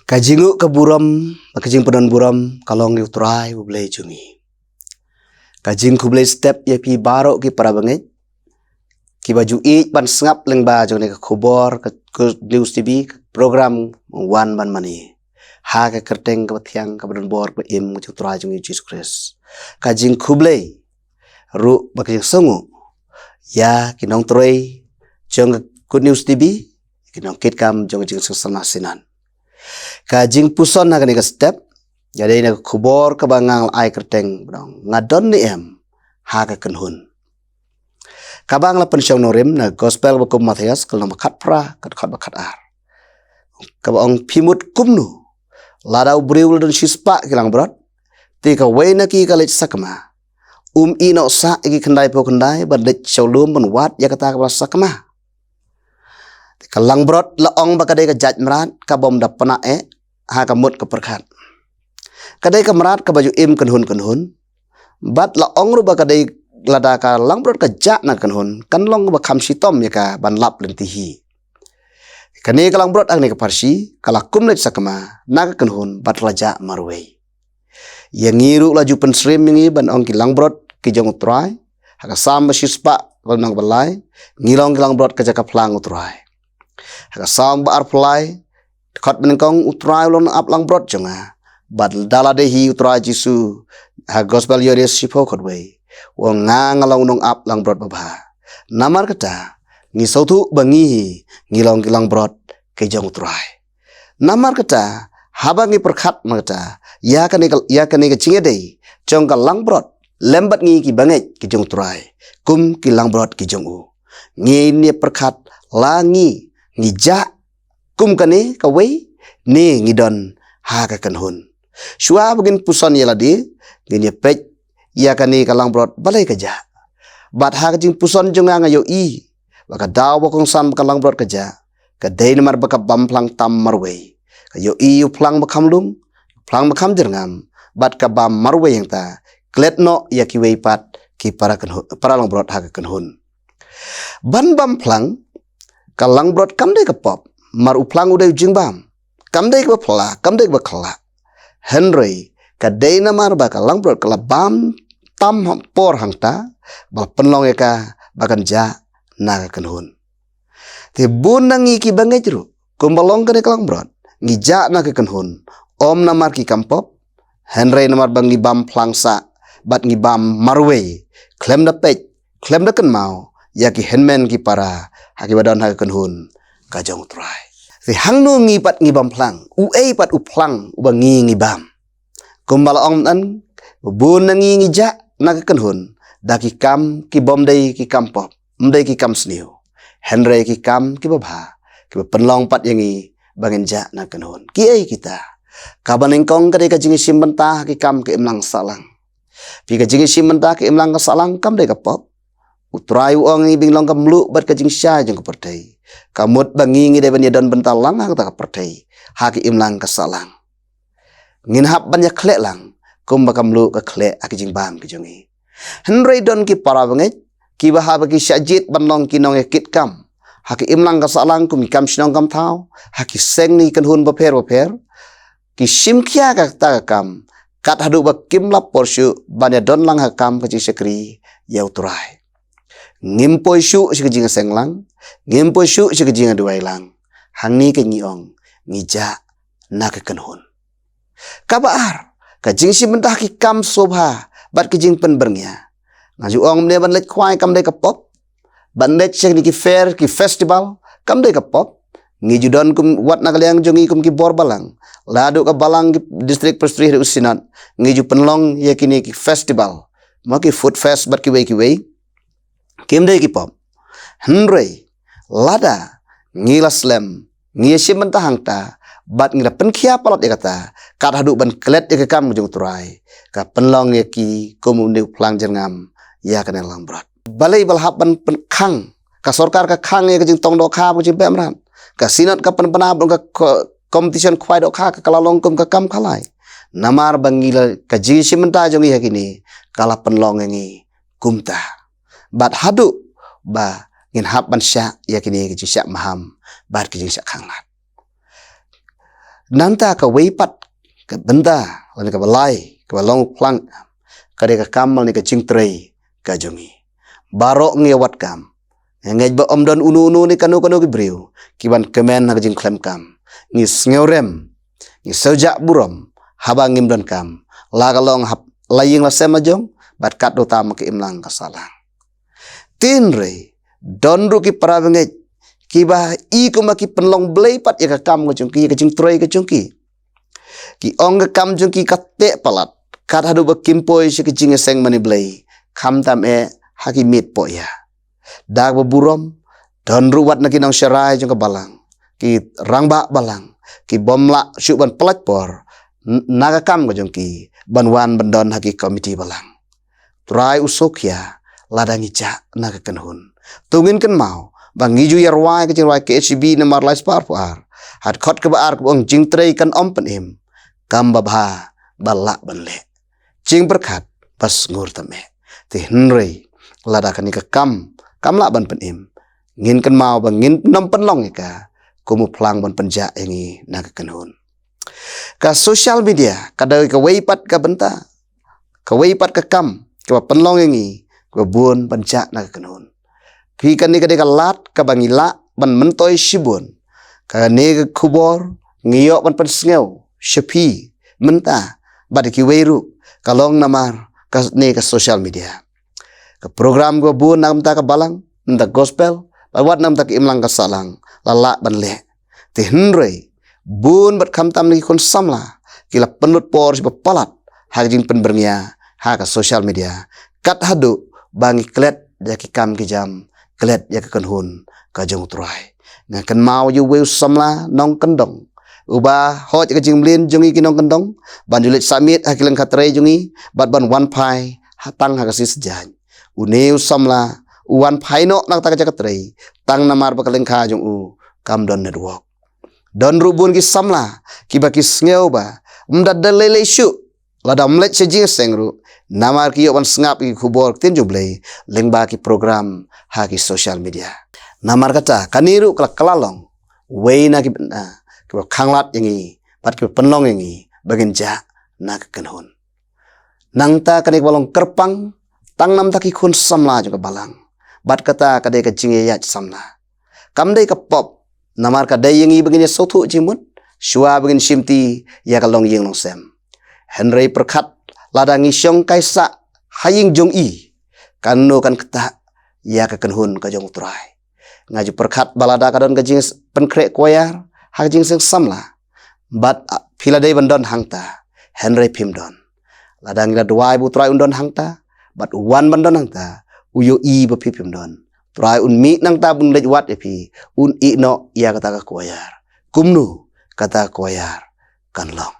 Kajingu ke buram, kajing pedan buram, kalong ni utrai ublay jungi. Kajing kublay step ya pi baro ki para bangit. Ki baju ban sengap leng ba jong ni ke kubor ke news TV program wan ban mani. Ha ke kerteng ke tiang ke badan bor ke im ke utrai jungi Jesus Christ. Kajing kublay ru bakajing sengu ya kinong troy jong ke news TV kinong kit kam jong jing sesama sinan. Kajing puson na kani ka step jadi na kubor ka bangang ay kerteng ngadon ni ha ka kenhun kabang la pensyong norim na gospel bakum Matias kalau makat pra kat bakat ar kabang pimut kumnu ladau briul dan shispa kilang berat tika wayna ki kalit sakma ino sa iki kendai po kendai bandit shalom ban wat ya kata ka sakma kalang brot laong bakadai ka jaj merat ka bom da pana ha kamut ke perkat kadai ka merat ka baju im kenhun bat laong ru bakadai lada ka lang brot ka ja na kenhun kan long ba kham sitom ya ka ban lap lentihi kani ka lang brot ang ni ka parsi kala kumlet sakma na ka kenhun bat laja marwei yang ngiru laju pensrim ngi ban ong ki lang brot ki jong utrai ha ka sam shispa nang balai ngilong lang brot ka jaka plang utrai ha ka sam ba ar plai khot benengkong utrai lon ap lang brot jonga bad dala dehi utrai jisu ha gospel yore sipo khotwei wo ngang long nong ap lang brot baba namar kata ngi sautu bangi ngilong kilang brot ke jong utrai namar kata haba ngi perkhat mata ya kani ke cingedei jong ka lang brot lembat ngi ki banget ki jong utrai kum kilang brot ki jong u ngi ni perkhat langi ngi ja kum kani kawai ni ngidon ha ka kenhun shua begin puson yeladi ngin pej ya kani kalang brot balai kaja bat ha jing puson jonga ngayo I baka daw bakong sam kalang brot kaja ka dei mar baka bamplang tam marwei kayo I uplang bakam lung plang bakam jerngam bat ka bam marwei yang ta kletno ya ki wei pat ki para lang brot ha ka kenhun ban bam plang kalang brot kam dei ka pop mar uplang udah ujung bam kam dei ba pla kam dei ba khala Henry ka dei na mar ba ka lang brot kala bam tam por hangta bal penlong ka bakan ja na ka kenhun te bun nangi ki bangai jru kumbalong ka lang brot ngi ja na ka kenhun om na mar ki kampop Henry na mar bangi bam plangsa bat ngi bam marwei klem da pej klem da kan mau ya ki henmen ki para haki badan ha ka kenhun ka jong trai si hang nu ngi pat ngi bam plang u pat u plang u ngi bam kumbal ong an bun ngi ja na ka kenhun da ki kam ki bom dei ki kam pop mdei ki kam sniu Henry ki kam ki babha ki penlong pat yang ngi bangin ja na kenhun ki kita kabaneng kong ka dei ka jingi simbenta ki kam ki imlang salang pi ka jingi simbenta ki imlang ka salang kam dei ka pop utrai uang ibing long kamlu bat kajing sya jeng kepertai kamut bangi ngi deban yadon bental lang ha ta kepertai haki imlang kasalang ngin hap ban ya khlek lang kum bakamlu ka khlek akijing bam kijongi Henry don ki para banget ki baha bagi syajit ban long kinong ekit kam haki imlang kasalang kum kam sinong kam thau haki seng ni kenhun baper ki simkia ka ta kam kat hadu bakim lap porsyu ban ya don lang ha kam kajing sekri ya utrai ngimpoi syu sikajing senglang ngimpoi syu sikajing duai lang hangni ke ngiong ngija na ke kenhun kabar kajing si mentah ki kam sobha bat kijing pen berngya ngaju ong ne ban let kwai kam de kapop ban let sek ni ki fair ki festival kam de kapop ngiju don kum wat na kaliang jongi kum ki bor balang ladu ka balang ki distrik perstri usinat ngiju penlong yakini ki festival ma ki food fest bat ki wei kim dei ki pop Henry lada ngila slam ngisim mentah hangta bat ngila penkhia palot ya kata kat hadu ban klet ya kam jong turai ka penlong ya ki komune plang jengam ya kana lang brot balai balhap ban penkhang ka sorkar ka khang ya jing tong do kha bu jim pemran ka sinat ka penpana ka competition khwai do kha ka kalalong kum ka kam khalai namar bangila ka jisim mentah jong ya kini kala penlong ngi kumta bat hadu ba ngin hap ban sya yakini ki sya maham bat ki sya khanglat nanta ka weipat ka benda lan ka balai ka long plang ka de ka kamal ni ka cingtrei ka jongi barok ngewat kam ngej ba omdon unu ni kanu ki briu kiban kemen na jing klem kam ni sngeurem ni sojak burom habang ngimdon kam lagalong hap laying la semajong bat kat utama ki imlang kasalang tinre donru ki parabenget kiba i kuma ki penlong bleipat ya ka kam ngojongki ka jing troi ka jongki ki ong ka kam jongki ka te palat kat hadu ba kimpoi si ki jing seng mani blei kam tam hakimit po ya dag burom donru wat na kinong syarai jong ka balang ki rangba balang ki bomla syuban pelat por naga kam ngojongki banwan bandon haki komiti balang trai usok ya ladangi ja naga kenhun tungin ken mau bangi ju yarwai ke jirwai ke HB namar lais par par hat khot ke baar bong jing trei kan om pen im kam babha balak banle jing berkat pas ngur tame ti henrei lada kan ka kam la ban pen im ngin kan mau bangin nom pen long ka kumu plang ban penja engi naga kenhun ka social media kadai ka weipat ka benta ka weipat ka kam ka penlong engi ka bun penja naga kenhun ki kan ni ka lat ka bangila ban mentoi sibun ka ne ka kubor ngiyok ban pensngeu shepi menta bad ki weiru kalong namar ka ne ka social media ka program go bun nam ta ka balang nda gospel wat nam ta ki imlang ka salang lala ban le ti henrei bun bat kam tam ni kun samla kila penut por si palat hajing penbernia ha ka social media kat hadu bangi klet ya ki kam ki jam klet ya ka kenhun ka jong trai nga kan mau yu weu samla nong kendong uba hoj ka jing blin jongi ki nong kendong ban julit samit hakilan katre jongi bat ban wan pai hatang ha ka si sejan uneu samla uwan pai no nang ta ka katre tang namar bakaleng kha jong u kam don network don rubun ki samla ki ba ki sngew ba mdad dalele shu ladam let sejing sengru namar ki yoban sngap ki khubor tin jublei lengba ki program ha ki social media namar kata kaniru kelalong weina ki khanglat yangi pat ki penlong yangi bagin ja na kenhun nangta kanik balong kerpang tang nam ta ki khun samla jong balang bat kata kadai ka jinge yat samla kamdai ka pop namar ka dai yangi bagin sothu jimut shua bagin shimti ya kalong yeng long sem henrei perkhat ladangi syong kaisa haying jong i kanu kan keta ya ka kenhun ka jong trai ngaju perkhat balada kadon ka jing penkrek koyar ha jing seng samla bat philadei bandon hangta henrei phimdon ladang la dwai bu trai undon hangta bat wan bandon hangta uyo i ba phimdon trai un mi nang ta bun lej wat epi un i no ya kata ka koyar kumnu kata koyar kan long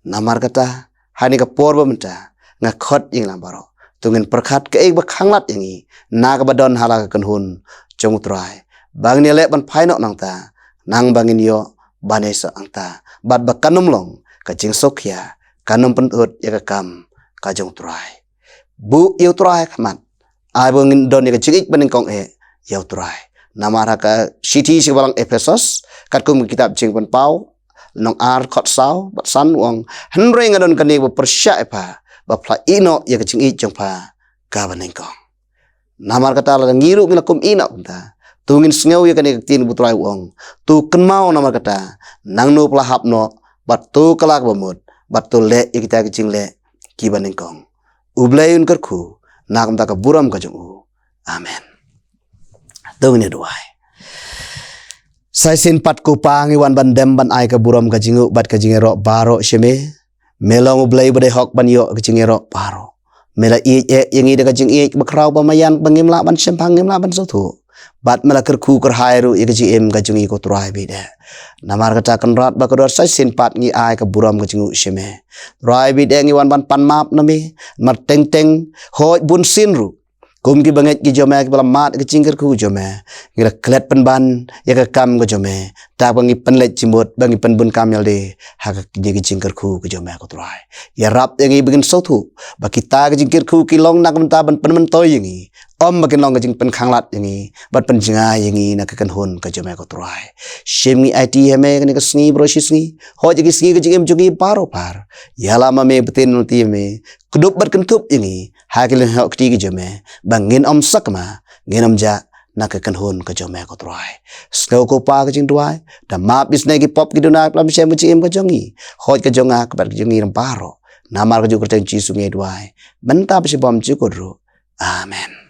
namar kata hani ka porba menta nga khot ing lam baro tungin perkhat ke ek ba khanglat yangi na ka badon hala ka kenhun jong trai bang ni le ban phaino nang ta nang bangin yo banesa angta bat ba kanum long ka jing sokya kanum pen ut ya ka kam ka jong trai bu yo trai khamat ai bangin don ya ka jing ik baning kong yo trai namara ka city si balang Ephesus kat kum kitab jing pan pau nong ar khot sao bat san wong henrei ngadon kani ba persya pa ba pla ino ya ka jing ik jong pa ka baning kong namar kata la ngiru ngila kum ina unta tungin sngew ya kani tin butrai wong tu kenmau namar kata nang no pla hap no bat tu kalak bamut bat tu le ikita ki jing le ki baning kong ublai un kerku nakam ta ka buram ka jong u amen tungin duai sai sin pat ku pangi wan ban dem ban ai ka buram ka jingu bat ka jingero baro sheme melong ublai bade hok ban yo ka jingero baro mela i yangi de ka jing i bakrau ba mayan bangim la ban sempang ngim la ban so thu bat mela kerku ker hairu i ka jim ka jingi ko trai bi de namar kata kan rat ba kodor sai sin pat ngi ai ka buram ka jingu sheme rai bi de ngi wan ban pan map nami mar teng teng hoj bun sin ru kum ki banget ki jome ki mat ki cingker ku jome ngira klet pen ban ya ka kam ko jome ta bangi pen let cimut bangi pen bun kam yal de ha ka ki cingker ku jome ko trai ya rap yangi begin sotu ba kita ki cingker ku ki long nak ta ban pen men toy yangi makin long kajing pen khanglat yangi bat pen jinga yangi na kakan hun ka jome ko trai shemi IT heme kani ka sngi bro shisngi ho jigi sngi kajing em jogi paro par yala ma me betin nuti me kudup bat kentup yangi hakil ho kti ki jome bangin sakma nginam ja na kakan hun ka jome ko trai sko ko pa kajing duai da map bisne ki pop ki duna plam shem kajing em ka jongi ho ka jonga ka bat jongi ram paro namar ka ju kerteng chi sungai duai benta psi bom chu kodro amen.